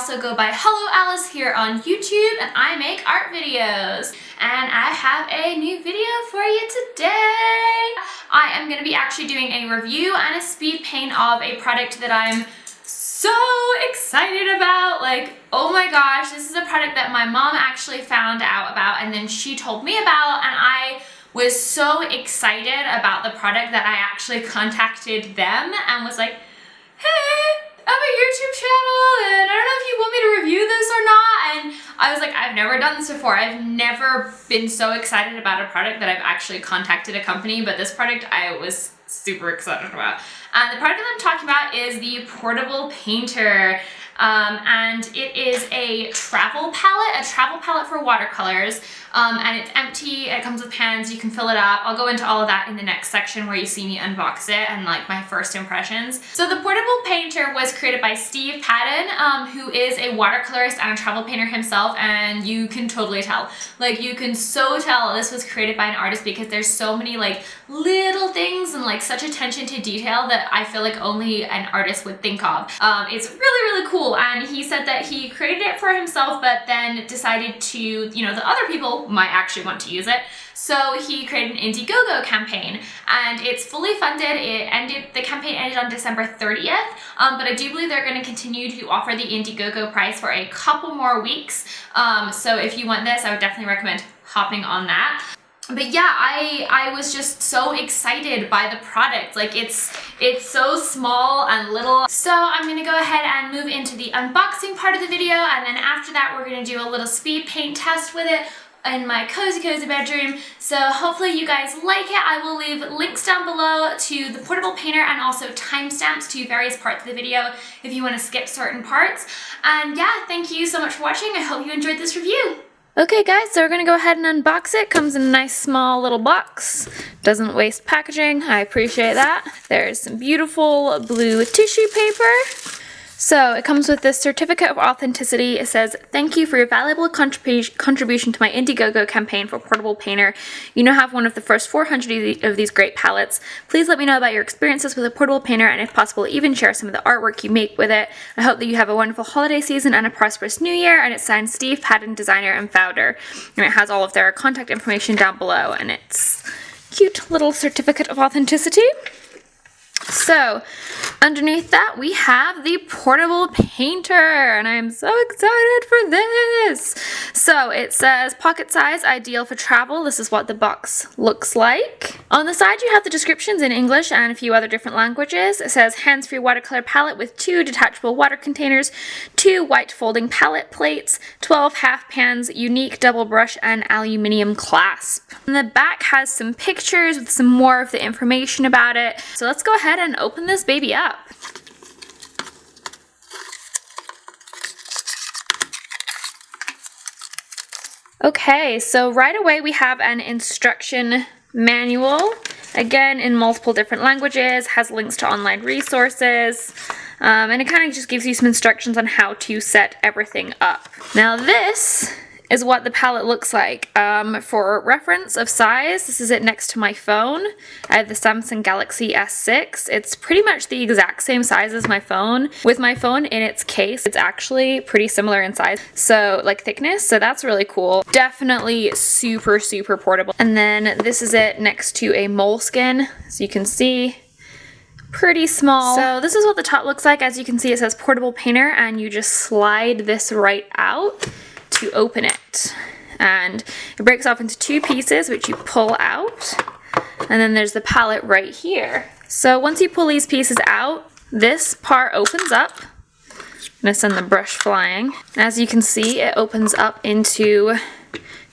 also go by Hello Alice here on YouTube, and I make art videos. And I have a new video for you today. I am going to be actually doing a review and a speed paint of a product that I'm so excited about. Like, oh my gosh, this is a product that my mom actually found out about and then she told me about, and I was so excited about the product that I actually contacted them and was like, hey, I have a YouTube channel and I don't know if you want me to review this or not. And I was like, I've never done this before. I've never been so excited about a product that I've actually contacted a company, but this product I was super excited about. The product that I'm talking about is the Portable Painter. And it is a travel palette for watercolors, and it's empty. It comes with pans, you can fill it up. I'll go into all of that in the next section where you see me unbox it and like my first impressions. So the Portable Painter was created by Steve Patton, who is a watercolorist and a travel painter himself, and you can totally tell. Like, you can so tell this was created by an artist because there's so many like little things and like such attention to detail that I feel like only an artist would think of. It's really cool. And he said that he created it for himself, but then decided to, you know, the other people might actually want to use it. So he created an Indiegogo campaign, and it's fully funded. The campaign ended on December 30th, but I do believe they're going to continue to offer the Indiegogo price for a couple more weeks. So if you want this, I would definitely recommend hopping on that. But yeah, I was just so excited by the product. Like, it's so small and little. So I'm gonna go ahead and move into the unboxing part of the video, and then after that we're gonna do a little speed paint test with it in my cozy bedroom. So hopefully you guys like it. I will leave links down below to the Portable Painter and also timestamps to various parts of the video if you want to skip certain parts. And yeah, thank you so much for watching. I hope you enjoyed this review. Okay guys, so we're gonna go ahead and unbox it. Comes in a nice small little box. Doesn't waste packaging, I appreciate that. There's some beautiful blue tissue paper. So it comes with this certificate of authenticity. It says, thank you for your valuable contribution to my Indiegogo campaign for Portable Painter. You now have one of the first 400 of these great palettes. Please let me know about your experiences with a Portable Painter, and if possible, even share some of the artwork you make with it. I hope that you have a wonderful holiday season and a prosperous new year. And it's signed Steve Patton, designer and founder. And it has all of their contact information down below, and it's a cute little certificate of authenticity. So underneath that we have the Portable Painter, and I am so excited for this. So it says pocket size, ideal for travel. This is what the box looks like. On the side you have the descriptions in English and a few other different languages. It says hands-free watercolor palette with 2 detachable water containers, 2 white folding palette plates, 12 half pans, unique double brush and aluminium clasp. And the back has some pictures with some more of the information about it. So let's go ahead and open this baby up. Okay, so right away we have an instruction manual, again in multiple different languages, has links to online resources, and it kind of just gives you some instructions on how to set everything up. Now this is what the palette looks like. For reference of size, this is it next to my phone. I have the Samsung Galaxy S6. It's pretty much the exact same size as my phone. With my phone in its case, it's actually pretty similar in size, so like thickness, so that's really cool. Definitely super portable. And then this is it next to a Moleskine, so you can see pretty small. So this is what the top looks like. As you can see, it says Portable Painter, and you just slide this right out to open it, and it breaks off into 2 pieces which you pull out, and then there's the palette right here. So once you pull these pieces out, this part opens up. I'm gonna send the brush flying. As you can see, it opens up into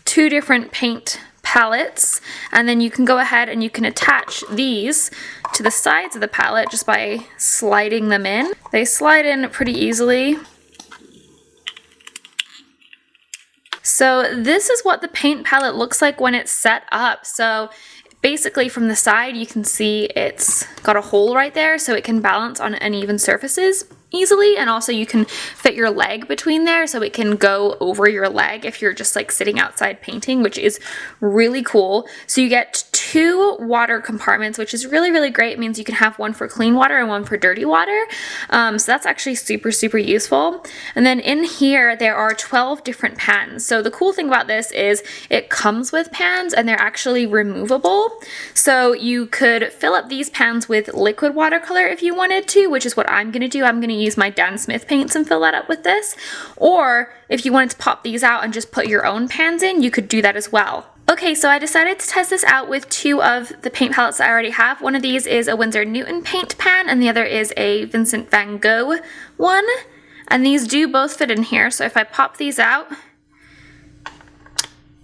2 different paint palettes, and then you can go ahead and you can attach these to the sides of the palette just by sliding them in. They slide in pretty easily. So this is what the paint palette looks like when it's set up. So basically from the side you can see it's got a hole right there, so it can balance on uneven surfaces easily, and also you can fit your leg between there so it can go over your leg if you're just like sitting outside painting, which is really cool. So you get 2 water compartments, which is really, really great. It means you can have one for clean water and one for dirty water. So that's actually super, super useful. And then in here, there are 12 different pans. So the cool thing about this is it comes with pans and they're actually removable. So you could fill up these pans with liquid watercolor if you wanted to, which is what I'm going to do. I'm going to use my Dan Smith paints and fill that up with this. Or if you wanted to pop these out and just put your own pans in, you could do that as well. Okay, so I decided to test this out with 2 of the paint palettes I already have. One of these is a Winsor Newton paint pan and the other is a Vincent van Gogh one. And these do both fit in here, so if I pop these out,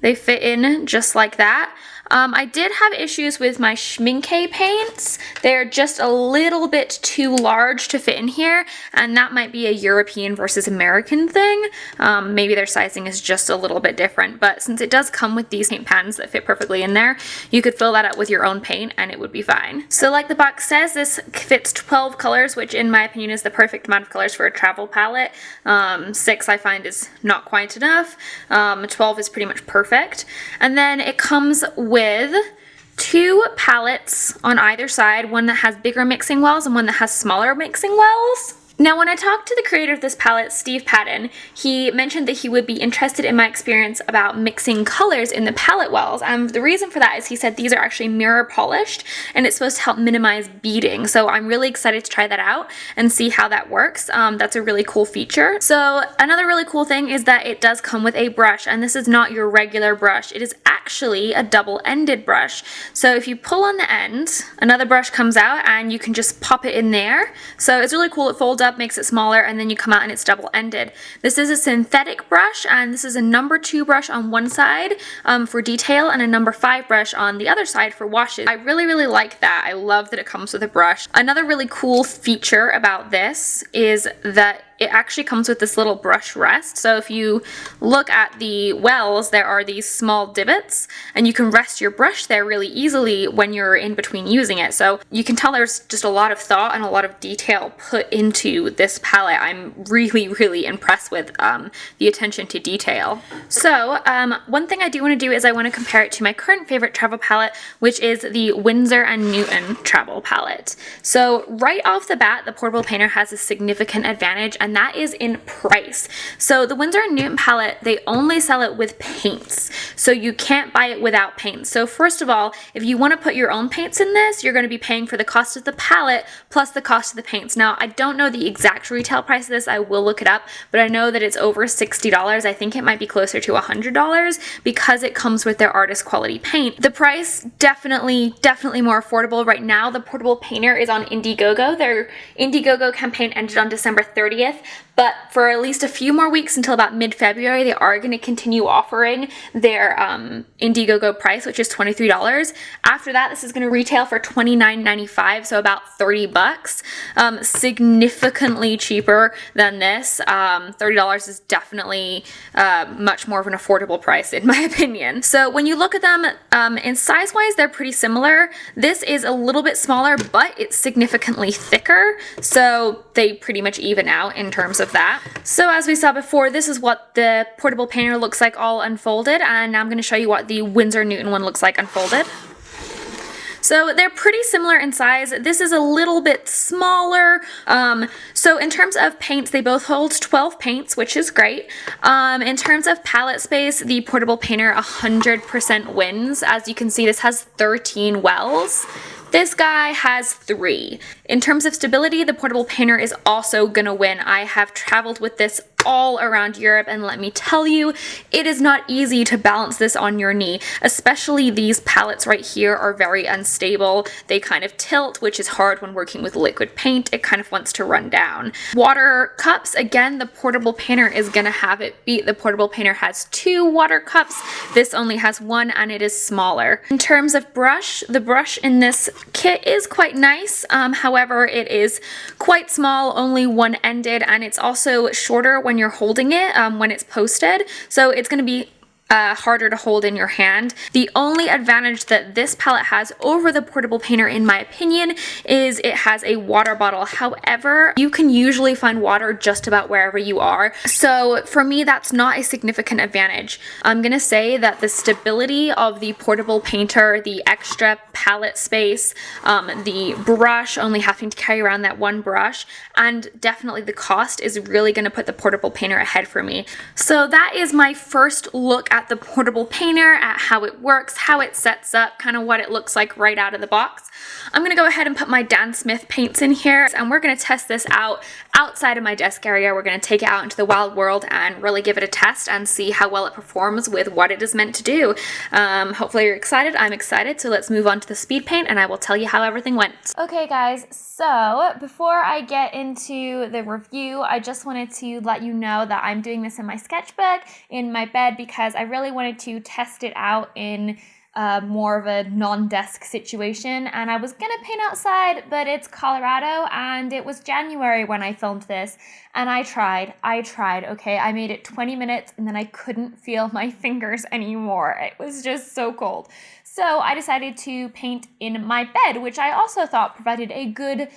they fit in just like that. I did have issues with my Schmincke paints. They're just a little bit too large to fit in here, and that might be a European versus American thing. Maybe their sizing is just a little bit different, but since it does come with these paint pans that fit perfectly in there, you could fill that up with your own paint and it would be fine. So like the box says, this fits 12 colors, which in my opinion is the perfect amount of colors for a travel palette. 6 I find is not quite enough. 12 is pretty much perfect. And then it comes with 2 palettes on either side, one that has bigger mixing wells and one that has smaller mixing wells. Now, when I talked to the creator of this palette, Steve Patton, he mentioned that he would be interested in my experience about mixing colors in the palette wells. The reason for that is he said these are actually mirror polished and it's supposed to help minimize beading. So I'm really excited to try that out and see how that works. That's a really cool feature. So another really cool thing is that it does come with a brush, and this is not your regular brush. It is actually a double-ended brush. So if you pull on the end, another brush comes out and you can just pop it in there. So it's really cool. It folds up, makes it smaller, and then you come out and it's double-ended. This is a synthetic brush, and this is a number 2 brush on one side for detail and a number 5 brush on the other side for washes. I really, really like that. I love that it comes with a brush. Another really cool feature about this is that it actually comes with this little brush rest. So if you look at the wells, there are these small divots and you can rest your brush there really easily when you're in between using it. So you can tell there's just a lot of thought and a lot of detail put into this palette. I'm really, really impressed with the attention to detail. So one thing I do want to do is I want to compare it to my current favorite travel palette, which is the Winsor & Newton travel palette. So right off the bat, the portable painter has a significant advantage, and that is in price. So the Winsor & Newton palette, they only sell it with paints. So you can't buy it without paints. So first of all, if you want to put your own paints in this, you're going to be paying for the cost of the palette plus the cost of the paints. Now, I don't know the exact retail price of this. I will look it up, but I know that it's over $60. I think it might be closer to $100 because it comes with their artist quality paint. The price, definitely more affordable. Right now, the portable painter is on Indiegogo. Their Indiegogo campaign ended on December 30th. But for at least a few more weeks until about mid-February, they are going to continue offering their Indiegogo price, which is $23. After that, this is going to retail for $29.95, so about $30. Significantly cheaper than this. $30 is definitely much more of an affordable price, in my opinion. So when you look at them, in size-wise, they're pretty similar. This is a little bit smaller, but it's significantly thicker, so they pretty much even out in terms of that. So as we saw before, this is what the portable painter looks like all unfolded, and now I'm going to show you what the Winsor & Newton one looks like unfolded. So they're pretty similar in size. This is a little bit smaller. So in terms of paints, they both hold 12 paints, which is great. In terms of palette space, the portable painter 100% wins. As you can see, this has 13 wells. This guy has 3. In terms of stability, the portable painter is also gonna win. I have traveled with this all around Europe, and let me tell you, it is not easy to balance this on your knee. Especially these palettes right here are very unstable. They kind of tilt, which is hard when working with liquid paint. It kind of wants to run down. Water cups, again, the portable painter is gonna have it beat. The portable painter has 2 water cups. This only has 1, and it is smaller. In terms of brush, the brush in this kit is quite nice. However, it is quite small, only one-ended, and it's also shorter when you're holding it when it's posted. So it's going to be harder to hold in your hand. The only advantage that this palette has over the portable painter, in my opinion, is it has a water bottle. However, you can usually find water just about wherever you are. So for me, that's not a significant advantage. I'm gonna say that the stability of the portable painter, the extra palette space, the brush, only having to carry around that one brush, and definitely the cost is really gonna put the portable painter ahead for me. So that is my first look at the portable painter, at how it works, how it sets up, kind of what it looks like right out of the box. I'm gonna go ahead and put my Dan Smith paints in here, and we're gonna test this out outside of my desk area. We're gonna take it out into the wild world and really give it a test and see how well it performs with what it is meant to do. Hopefully you're excited. I'm excited, so let's move on to the speed paint and I will tell you how everything went. Okay guys, so before I get into the review, I just wanted to let you know that I'm doing this in my sketchbook in my bed because I really wanted to test it out in more of a non-desk situation, and I was gonna paint outside, but it's Colorado and it was January when I filmed this, and I tried, okay? I made it 20 minutes and then I couldn't feel my fingers anymore. It was just so cold. So I decided to paint in my bed, which I also thought provided a good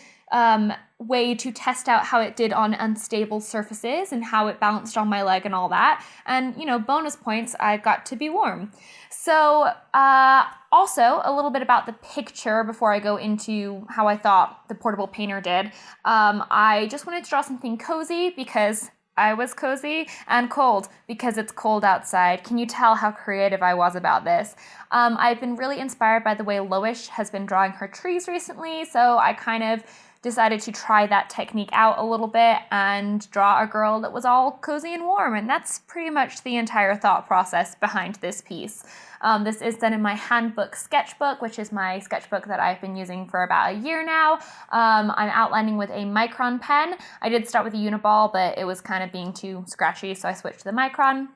way to test out how it did on unstable surfaces and how it balanced on my leg and all that. And, you know, bonus points, I got to be warm. So also a little bit about the picture before I go into how I thought the portable painter did. I just wanted to draw something cozy because I was cozy, and cold because it's cold outside. Can you tell how creative I was about this? I've been really inspired by the way Loish has been drawing her trees recently, so I kind of decided to try that technique out a little bit and draw a girl that was all cozy and warm, and that's pretty much the entire thought process behind this piece. This is done in my handbook sketchbook, which is my sketchbook that I've been using for about a year now. I'm outlining with a micron pen. I did start with a uniball, but it was kind of being too scratchy, so I switched to the micron.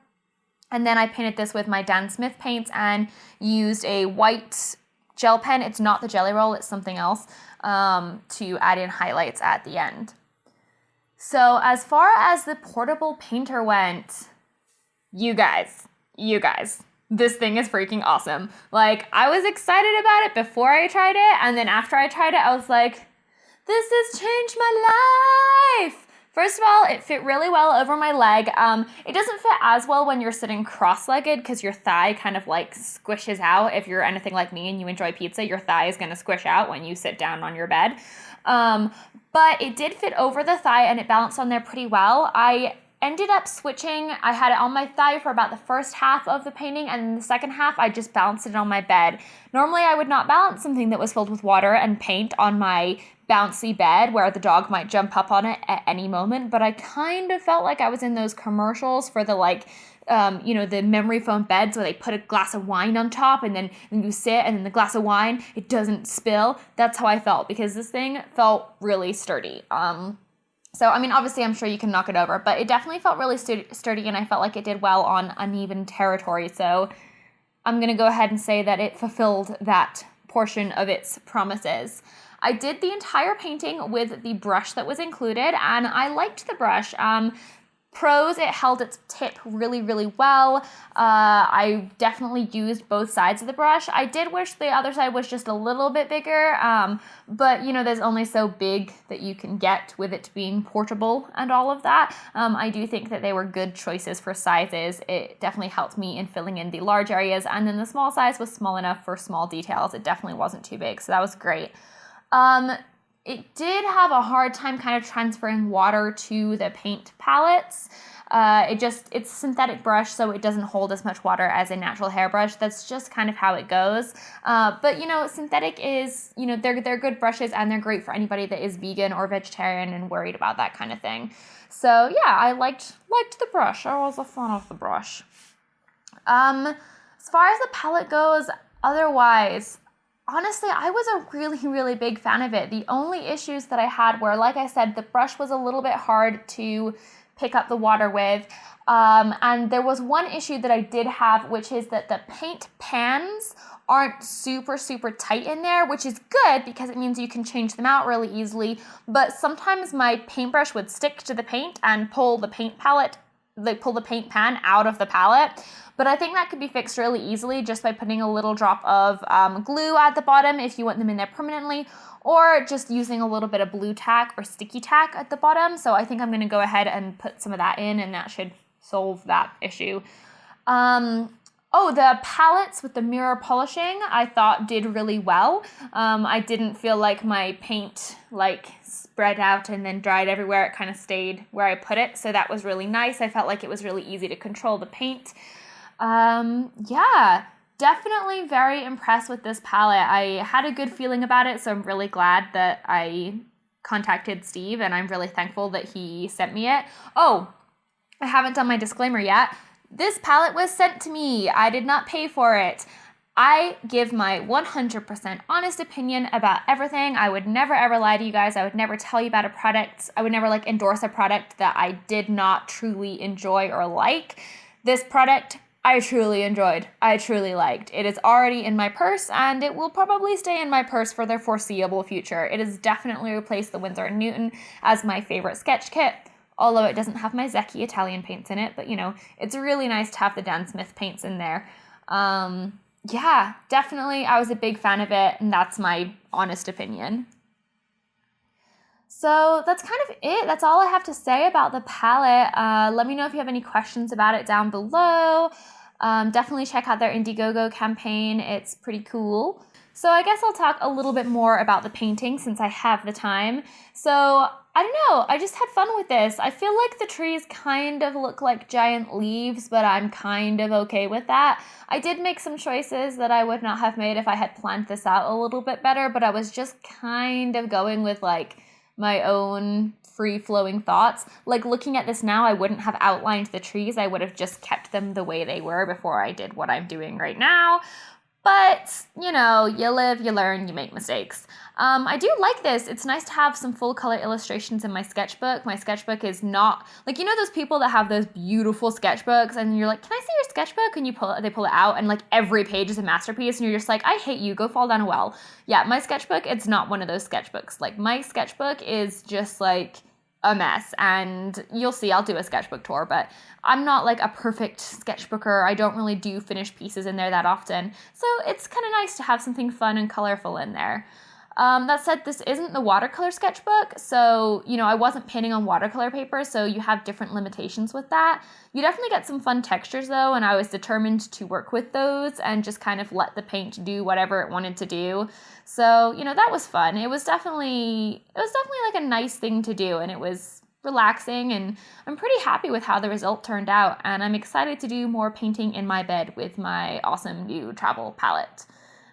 And then I painted this with my Dan Smith paints and used a white gel pen. It's not the Jelly Roll, it's something else, to add in highlights at the end. So as far as the portable painter went, you guys, this thing is freaking awesome. Like, I was excited about it before I tried it, and then after I tried it, I was like, this has changed my life! First of all, it fit really well over my leg. It doesn't fit as well when you're sitting cross-legged because your thigh kind of like squishes out. If you're anything like me and you enjoy pizza, your thigh is going to squish out when you sit down on your bed. But it did fit over the thigh and it balanced on there pretty well. I ended up switching. I had it on my thigh for about the first half of the painting, and in the second half, I just balanced it on my bed. Normally, I would not balance something that was filled with water and paint on my bouncy bed where the dog might jump up on it at any moment, but I kind of felt like I was in those commercials for the the memory foam beds where they put a glass of wine on top and then you sit and then the glass of wine, it doesn't spill. That's how I felt because this thing felt really sturdy. So, I mean, obviously, I'm sure you can knock it over, but it definitely felt really sturdy, and I felt like it did well on uneven territory. So I'm going to go ahead and say that it fulfilled that portion of its promises. I did the entire painting with the brush that was included, and I liked the brush. Pros, it held its tip really, really well. I definitely used both sides of the brush. I did wish the other side was just a little bit bigger, but you know, there's only so big that you can get with it being portable and all of that. I do think that they were good choices for sizes. It definitely helped me in filling in the large areas, and then the small size was small enough for small details. It definitely wasn't too big, so that was great. It did have a hard time kind of transferring water to the paint palettes. It's synthetic brush, so it doesn't hold as much water as a natural hairbrush. That's just kind of how it goes. But you know, synthetic is, you know, they're good brushes and they're great for anybody that is vegan or vegetarian and worried about that kind of thing. So yeah, I liked the brush. I was a fan of the brush. As far as the palette goes, otherwise, honestly, I was a really, really big fan of it. The only issues that I had were, like I said, the brush was a little bit hard to pick up the water with. And there was one issue that I did have, which is that the paint pans aren't super, super tight in there, which is good because it means you can change them out really easily. But sometimes my paintbrush would stick to the paint and pull the paint pan out of the palette. but I think that could be fixed really easily just by putting a little drop of glue at the bottom if you want them in there permanently, or just using a little bit of blue tack or sticky tack at the bottom. So I think I'm going to go ahead and put some of that in, and that should solve that issue. Oh, the palettes with the mirror polishing I thought did really well. I didn't feel like my paint like spread out and then dried everywhere. It kind of stayed where I put it, so that was really nice. I felt like it was really easy to control the paint. Yeah, definitely very impressed with this palette. I had a good feeling about it, so I'm really glad that I contacted Steve, and I'm really thankful that he sent me it. Oh, I haven't done my disclaimer yet. This palette was sent to me. I did not pay for it. I give my 100% honest opinion about everything. I would never ever lie to you guys. I would never tell you about a product. I would never like endorse a product that I did not truly enjoy or like. This product I truly enjoyed. I truly liked. It is already in my purse, and it will probably stay in my purse for the foreseeable future. It has definitely replaced the Winsor & Newton as my favorite sketch kit. Although it doesn't have my Zeki Italian paints in it, but you know, it's really nice to have the Dan Smith paints in there. Yeah, definitely I was a big fan of it, and that's my honest opinion. So that's kind of it. That's all I have to say about the palette. Let me know if you have any questions about it down below. Definitely check out their Indiegogo campaign. It's pretty cool. So I guess I'll talk a little bit more about the painting since I have the time. So I don't know, I just had fun with this. I feel like the trees kind of look like giant leaves, but I'm kind of okay with that. I did make some choices that I would not have made if I had planned this out a little bit better, but I was just kind of going with like my own free-flowing thoughts. Like looking at this now, I wouldn't have outlined the trees. I would have just kept them the way they were before I did what I'm doing right now. But, you know, you live, you learn, you make mistakes. I do like this. It's nice to have some full color illustrations in my sketchbook. My sketchbook is not, like, you know those people that have those beautiful sketchbooks and you're like, can I see your sketchbook? And they pull it out and like every page is a masterpiece and you're just like, I hate you, go fall down a well. Yeah, my sketchbook, it's not one of those sketchbooks. Like my sketchbook is just like a mess, and you'll see, I'll do a sketchbook tour, but I'm not like a perfect sketchbooker. I don't really do finished pieces in there that often, so it's kind of nice to have something fun and colorful in there. That said, this isn't the watercolor sketchbook, so, you know, I wasn't painting on watercolor paper, so you have different limitations with that. You definitely get some fun textures, though, and I was determined to work with those and just kind of let the paint do whatever it wanted to do. So, you know, that was fun. It was definitely like a nice thing to do, and it was relaxing, and I'm pretty happy with how the result turned out, and I'm excited to do more painting in my bed with my awesome new travel palette.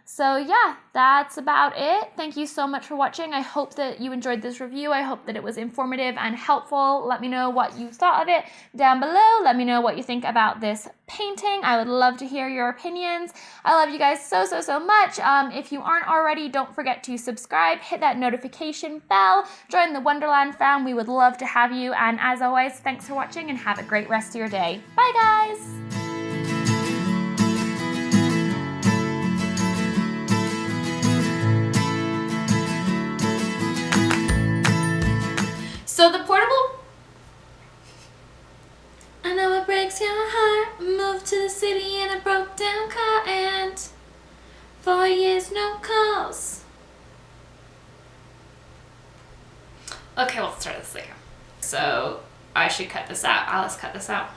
So yeah, that's about it. Thank you so much for watching. I hope that you enjoyed this review. I hope that it was informative and helpful. Let me know what you thought of it down below. Let me know what you think about this painting. I would love to hear your opinions. I love you guys so, so, so much. If you aren't already, don't forget to subscribe, hit that notification bell, join the Wonderland fam. We would love to have you. And as always, thanks for watching and have a great rest of your day. Bye, guys. So the portable, I know it breaks your heart, moved to the city in a broke down car, and 4 years no calls. Okay, we'll start this later. So I should cut this out. Alice, cut this out.